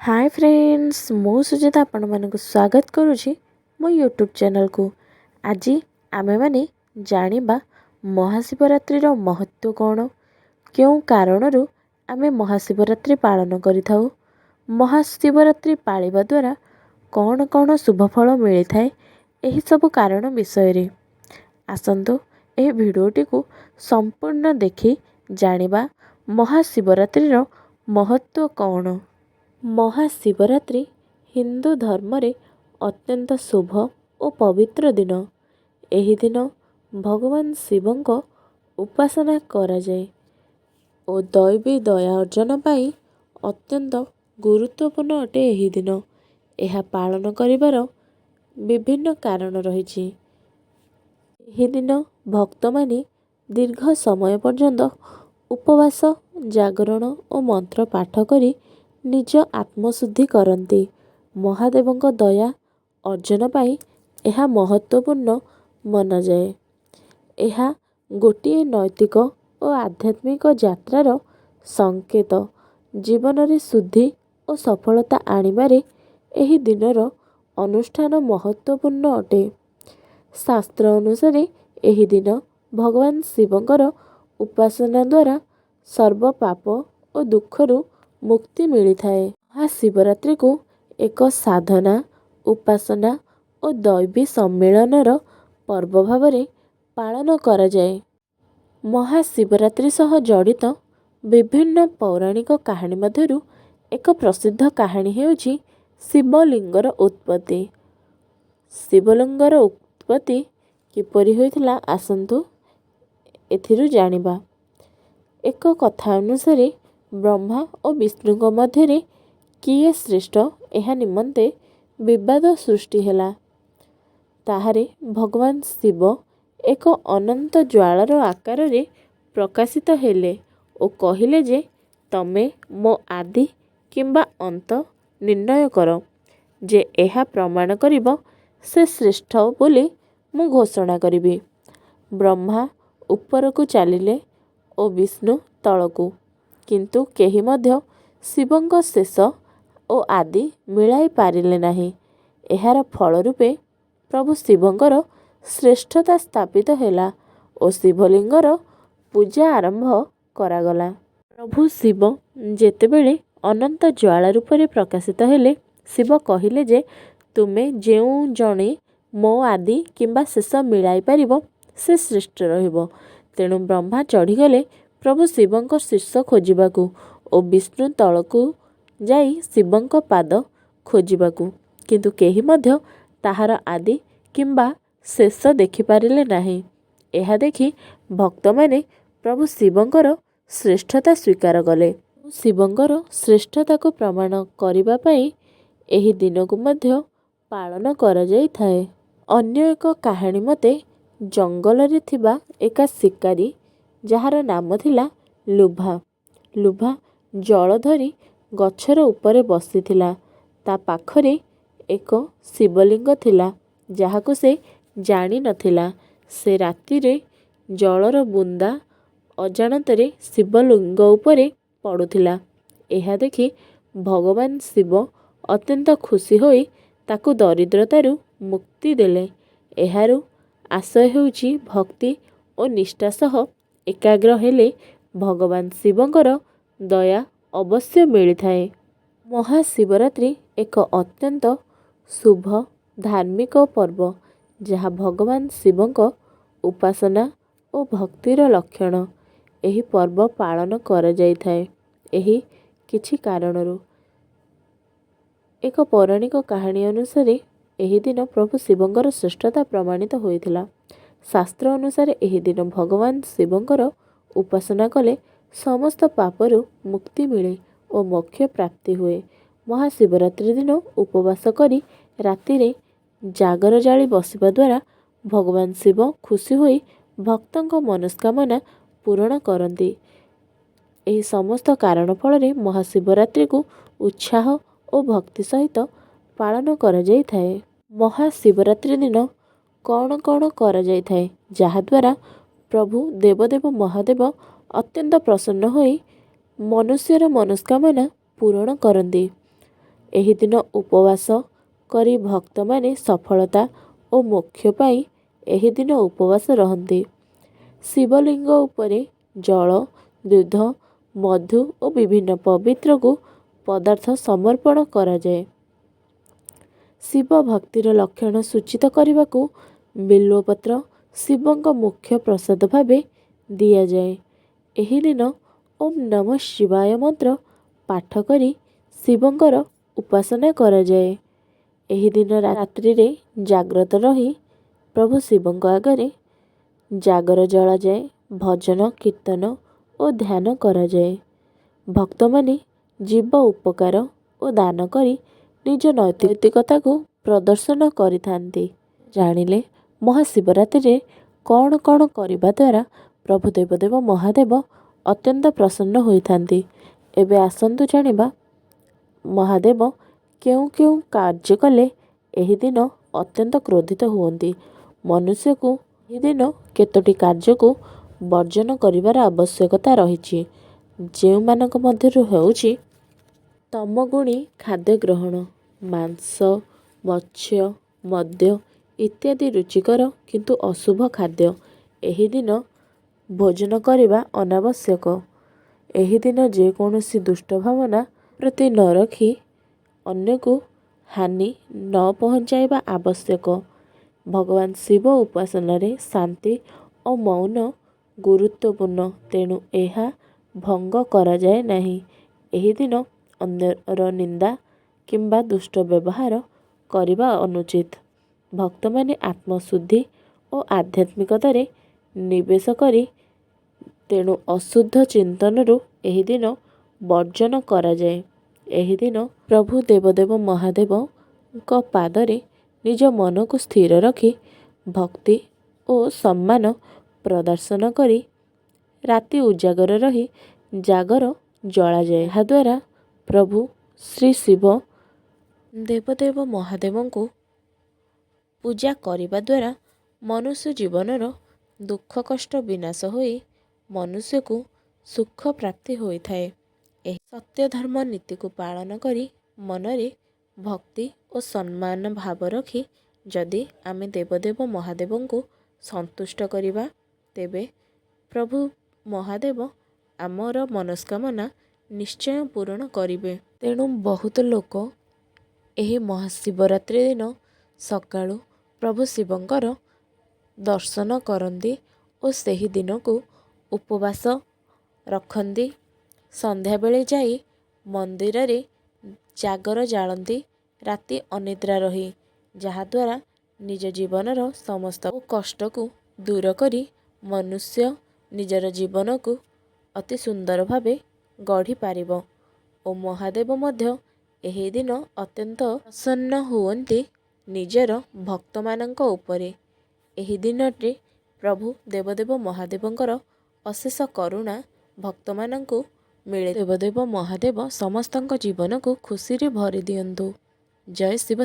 Hi friends मु सुजिता आपण मानक स्वागत करुछि मो यूट्यूब चैनल को। आज आमे माने जानिबा महाशिवरात्रि रो महत्व कौन, क्यों कारणरू आमे महाशिवरात्रि पालन करिथाउ, महाशिवरात्रि पालिबा द्वारा कौन कौन शुभफल मिली थाए, एही सब कारण विषय रे आसंतु एही भिडियोटी को संपूर्ण देखि जानिबा महाशिवरात्रि रो महत्व कौन। महाशिवरात्रि हिंदू धर्म रे अत्यंत शुभ और पवित्र दिन। एही दिन भगवान शिवंक उपासना करा जाए और दैवी दया अर्जन पाई अत्यंत गुरुत्वपूर्ण अटे। एही दिन यह पालन करिवार विभिन्न कारण रहिछि। एही दिन भक्त माने दीर्घ समय पर्यंत उपवास, जागरण और मंत्र पाठ करी निज आत्मशुद्धि करती। महादेवंक दया अर्जन पाई यह महत्वपूर्ण मना जाए। यह गोटिए नैतिक और आध्यात्मिक यात्रार संकेत। जीवन रे शुद्धि और सफलता आनिबारे एही दिनर अनुष्ठान महत्वपूर्ण अटे। शास्त्र अनुसार एही दिन भगवान शिवंकर उपासना द्वारा सर्व पाप और दुखरू मुक्ति मिली थाए। महाशिवरात्रि को एक साधना, उपासना और दैवी सम्मेलनर पर्व भावरे पालन करा जाए। महाशिवरात्रि सह जड़ित विभिन्न पौराणिक कहानी मध्यरु एक प्रसिद्ध कहानी हेउछि शिवलिंगर उत्पत्ति। शिवलिंगर उत्पत्ति किपरि होइथिला आसंतु एथिरु जानिबा। एक कथा अनुसार ब्रह्मा और विष्णु मध्य किए श्रेष्ठ यह निमंते विवाद सृष्टि हैला। ताहारे भगवान शिव एक अनंत ज्वालार आकार रे प्रकाशित हेले और कहिले जे तमे मो आदि किंबा अंत निर्णय कर, जे यह प्रमाण करिब से श्रेष्ठ बोली मु घोषणा करिबी। ब्रह्मा ऊपर को चलिले और विष्णु तलकू, किंतु केही मध्य शिवंक शेष और आदि मिलाई पारिले नाही। एहार फल रूपे प्रभु शिवंकर श्रेष्ठता स्थापित हैला और शिवलिंगर पूजा आरंभ करागला। प्रभु शिव जेतेबेले अनंत ज्वाला रूप रे प्रकाशित हेले, शिव कहिले जे तुमे जेउ जणे मो आदि किंबा शेष मिलाई पारिबो से श्रेष्ठ रहिबो। तेणु ब्रह्मा चढ़ीगले प्रभु शिवंक शीर्ष खोजिबाकू और विष्णु तलकू जाई शिवंक पाद खोजिबाकू, किंतु केही मध्य ताहार आदि किंबा शेष देखि पारिले नाही। एहा देखि भक्त माने प्रभु शिवंकर श्रेष्ठता स्वीकार कले। शिवंकर श्रेष्ठता को प्रमाण करिबा पई एही दिन को मध्य पालन करा जाई थाए। अन्य एक कहानी मते जंगल रे थिबा एका शिकारी जहार नाम थिला लुभा। लुभा जल धरी गछर उपरे बसिथिला। ता पाखरे एक शिवलिंग थिला जहाको से जानी नथिला। से राति रे जलर बुंदा अजाणतरे शिवलिंग उपरे पड़ुथिला। एहा देखि भगवान शिव अत्यंत खुशी होई ताकू दरिद्रतारू मुक्ति देले। एहारू आशय हेउछि भक्ति और निष्ठा सह एकाग्र हेले भगवान शिवंकर दया अवश्य मिली थाए। महाशिवरात्रि एक अत्यंत शुभ धार्मिक पर्व जहाँ भगवान शिवंक उपासना और भक्तिर लक्षण। एही पर्व पालन करा जाई थाए। एही किछि कारणरू एक पौराणिक कहानी अनुसार एही दिन प्रभु शिवंकर श्रेष्ठता प्रमाणित होइथिला। शास्त्र अनुसार एही दिन भगवान शिवंकर उपासना कले समस्त पापरू मुक्ति मिले और मोक्ष प्राप्ति हुए। महाशिवरात्रि दिन उपवास करी राति रे जागर जाली बसिबा द्वारा भगवान शिव खुशी होई भक्तंक मनस्कामना पूर्ण करती। एही समस्त कारण फल रे महाशिवरात्रि को उत्साह और भक्ति सहित पालन करा जाई थाए। महाशिवरात्रि दिन कौन कौन करा जाई थाए जहा द्वारा प्रभु देवदेव महादेव अत्यंत प्रसन्न होई मनुष्यर मनस्कामना पूर्ण करती। ଏହି ଦିନ ଉପବାସ କରି ଭକ୍ତମାନେ ସଫଳତା ଓ ମୋକ୍ଷ ପାଇଁ ଏହି ଦିନ ଉପବାସ ରହନ୍ତି। ଶିବଲିଙ୍ଗ ଉପରେ ଜଳ, ଦୁଧ, ମଧୁ ଓ ବିଭିନ୍ନ ପବିତ୍ରକୁ ପଦାର୍ଥ ସମର୍ପଣ କରାଯାଏ। ଶିବ ଭକ୍ତିର ଲକ୍ଷଣ ସୂଚିତ କରିବାକୁ ବିଲ୍ୱପତ୍ର ଶିବଙ୍କ ମୁଖ୍ୟ ପ୍ରସାଦ ଭାବେ ଦିଆଯାଏ। ଏହି ଦିନ ଓମ୍ ନମଃ ଶିବାୟ ମନ୍ତ୍ର ପାଠ କରି ଶିବଙ୍କର ଉପାସନା କରାଯାଏ। ଏହି ଦିନ ରାତ୍ରିରେ ଜାଗ୍ରତ ରହି ପ୍ରଭୁ ଶିବଙ୍କ ଆଗରେ ଜାଗର ଜଳାଯାଏ, ଭଜନ କୀର୍ତ୍ତନ ଓ ଧ୍ୟାନ କରାଯାଏ। ଭକ୍ତମାନେ ଜୀବ ଉପକାର ଓ ଦାନ କରି ନିଜ ନୈତିକତାକୁ ପ୍ରଦର୍ଶନ କରିଥାନ୍ତି। ଜାଣିଲେ ମହାଶିବରାତ୍ରିରେ କ'ଣ କ'ଣ କରିବା ଦ୍ୱାରା ପ୍ରଭୁ ଦେବଦେବ ମହାଦେବ ଅତ୍ୟନ୍ତ ପ୍ରସନ୍ନ ହୋଇଥାନ୍ତି। ଏବେ ଆସନ୍ତୁ ଜାଣିବା ମହାଦେବ କେଉଁ କେଉଁ କାର୍ଯ୍ୟ କଲେ ଏହି ଦିନ ଅତ୍ୟନ୍ତ କ୍ରୋଧିତ ହୁଅନ୍ତି। ମନୁଷ୍ୟକୁ ଏହି ଦିନ କେତୋଟି କାର୍ଯ୍ୟକୁ ବର୍ଜନ କରିବାର ଆବଶ୍ୟକତା ରହିଛି, ଯେଉଁମାନଙ୍କ ମଧ୍ୟରୁ ହେଉଛି ତମଗୁଣୀ ଖାଦ୍ୟ ଗ୍ରହଣ, ମାଂସ, ମତ୍ସ୍ୟ, ମଦ୍ୟ ଇତ୍ୟାଦି ରୁଚିକର କିନ୍ତୁ ଅଶୁଭ ଖାଦ୍ୟ ଏହି ଦିନ ଭୋଜନ କରିବା ଅନାବଶ୍ୟକ। ଏହି ଦିନ ଯେକୌଣସି ଦୁଷ୍ଟ ଭାବନା ପ୍ରତି ନ ରଖି ଅନ୍ୟକୁ ହାନି ନ ପହଞ୍ଚାଇବା ଆବଶ୍ୟକ। ଭଗବାନ ଶିବ ଉପାସନାରେ ଶାନ୍ତି ଓ ମୌନ ଗୁରୁତ୍ୱପୂର୍ଣ୍ଣ, ତେଣୁ ଏହା ଭଙ୍ଗ କରାଯାଏ ନାହିଁ। ଏହି ଦିନ ଅନ୍ୟର ନିନ୍ଦା କିମ୍ବା ଦୁଷ୍ଟ ବ୍ୟବହାର କରିବା ଅନୁଚିତ। ଭକ୍ତମାନେ ଆତ୍ମଶୁଦ୍ଧି ଓ ଆଧ୍ୟାତ୍ମିକତାରେ ନିବେଶ କରି ତେଣୁ ଅଶୁଦ୍ଧ ଚିନ୍ତନରୁ ଏହି ଦିନ ବର୍ଜନ କରାଯାଏ। ଏହି ଦିନ ପ୍ରଭୁ ଦେବଦେବ ମହାଦେବଙ୍କ ପାଦରେ ନିଜ ମନକୁ ସ୍ଥିର ରଖି ଭକ୍ତି ଓ ସମ୍ମାନ ପ୍ରଦର୍ଶନ କରି ରାତି ଉଜାଗର ରହି ଜାଗର ଜଳାଯାଏ। ଏହାଦ୍ୱାରା ପ୍ରଭୁ ଶ୍ରୀ ଶିବ ଦେବଦେବ ମହାଦେବଙ୍କୁ ପୂଜା କରିବା ଦ୍ୱାରା ମନୁଷ୍ୟ ଜୀବନର ଦୁଃଖ କଷ୍ଟ ବିନାଶ ହୋଇ ମନୁଷ୍ୟକୁ ସୁଖ ପ୍ରାପ୍ତି ହୋଇଥାଏ। ଏହି ସତ୍ୟ ଧର୍ମ ନୀତିକୁ ପାଳନ କରି ମନରେ ଭକ୍ତି ଓ ସମ୍ମାନ ଭାବ ରଖି ଯଦି ଆମେ ଦେବଦେବ ମହାଦେବଙ୍କୁ ସନ୍ତୁଷ୍ଟ କରିବା, ତେବେ ପ୍ରଭୁ ମହାଦେବ ଆମର ମନସ୍କାମନା ନିଶ୍ଚୟ ପୂରଣ କରିବେ। ତେଣୁ ବହୁତ ଲୋକ ଏହି ମହାଶିବରାତ୍ରି ଦିନ ସକାଳୁ ପ୍ରଭୁ ଶିବଙ୍କର ଦର୍ଶନ କରନ୍ତି ଓ ସେହି ଦିନକୁ ଉପବାସ ରଖନ୍ତି। ସନ୍ଧ୍ୟାବେଳେ ଯାଇ ମନ୍ଦିରରେ ଜାଗର ଜାଳନ୍ତି ରାତି ଅନିଦ୍ରା ରହି, ଯାହାଦ୍ୱାରା ନିଜ ଜୀବନର ସମସ୍ତ କଷ୍ଟକୁ ଦୂର କରି ମନୁଷ୍ୟ ନିଜର ଜୀବନକୁ ଅତି ସୁନ୍ଦର ଭାବେ ଗଢ଼ିପାରିବ ଓ ମହାଦେବ ମଧ୍ୟ ଏହି ଦିନ ଅତ୍ୟନ୍ତ ପ୍ରସନ୍ନ ହୁଅନ୍ତି ନିଜର ଭକ୍ତମାନଙ୍କ ଉପରେ। ଏହି ଦିନଟି ପ୍ରଭୁ ଦେବଦେବ ମହାଦେବଙ୍କର ଅଶେଷ କରୁଣା ଭକ୍ତମାନଙ୍କୁ ମିଳେ। ଦେବଦେବ ମହାଦେବ ସମସ୍ତଙ୍କ ଜୀବନକୁ ଖୁସିରେ ଭରି ଦିଅନ୍ତୁ। ଜୟ ଶିବ।